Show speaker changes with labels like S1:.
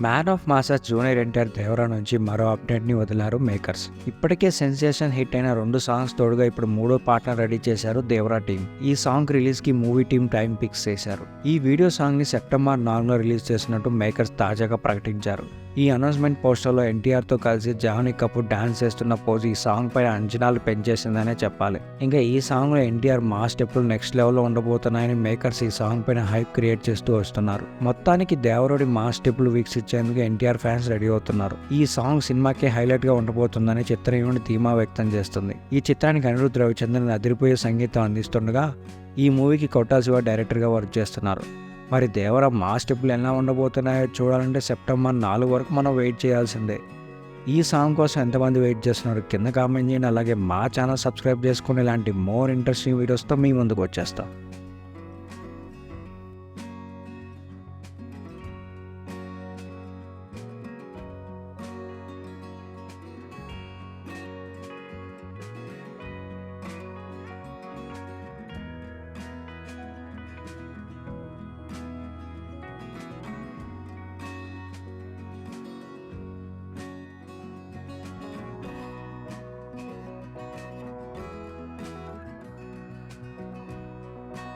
S1: Man of masses junior NTR Devara నుంచి మరో అప్డేట్ని వదిలారు మేకర్స్. ఇప్పటికే సెన్సేషన్ హిట్ అయిన 2 సాంగ్స్ తోడుగా ఇప్పుడు 3వ పార్ట్‌ని రెడీ చేశారు దేవరా టీం. ఈ సాంగ్ రిలీజ్‌కి మూవీ టీం టైం ఫిక్స్ చేశారు. ఈ వీడియో సాంగ్‌ని సెప్టెంబర్ 4న రిలీజ్ చేసినట్టు మేకర్స్ తాజాగా ప్రకటించారు. ఈ అనౌన్స్మెంట్ పోస్టర్లో ఎన్టీఆర్తో కలిసి జాహ్నవి కపూర్ డాన్స్ చేస్తున్న పోజ్ ఈ సాంగ్ పై అంచనాలు పెంచేసిందనే చెప్పాలి. ఇంకా ఈ సాంగ్లో ఎన్టీఆర్ మాస్ స్టెప్పులు నెక్స్ట్ లెవెల్లో ఉండబోతున్నాయని మేకర్స్ ఈ సాంగ్ పైన హైప్ క్రియేట్ చేస్తూ వస్తున్నారు. మొత్తానికి దేవరుడి మాస్ స్టెప్పులు వీక్షించేందుకు ఎన్టీఆర్ ఫ్యాన్స్ రెడీ అవుతున్నారు. ఈ సాంగ్ సినిమాకే హైలైట్ గా ఉండబోతుందని చిత్ర యూనిట్ ధీమా వ్యక్తం చేస్తుంది. ఈ చిత్రానికి అనిరుద్ధ్ రవిచంద్రన్ అదిరిపోయే సంగీతం అందిస్తుండగా ఈ మూవీకి కొట్టా శివ డైరెక్టర్గా వర్క్ చేస్తున్నారు. మరి దేవర మాస్ స్టెప్పులు ఎలా ఉండబోతున్నాయో చూడాలంటే సెప్టెంబర్ 4 వరకు మనం వెయిట్ చేయాల్సిందే. ఈ సాంగ్ కోసం ఎంతమంది వెయిట్ చేస్తున్నారు కింద కామెంట్ చేయండి. అలాగే మా ఛానల్ సబ్స్క్రైబ్ చేసుకుని ఇలాంటి మోర్ ఇంట్రెస్టింగ్ వీడియోస్తో మీ ముందుకు వచ్చేస్తాం.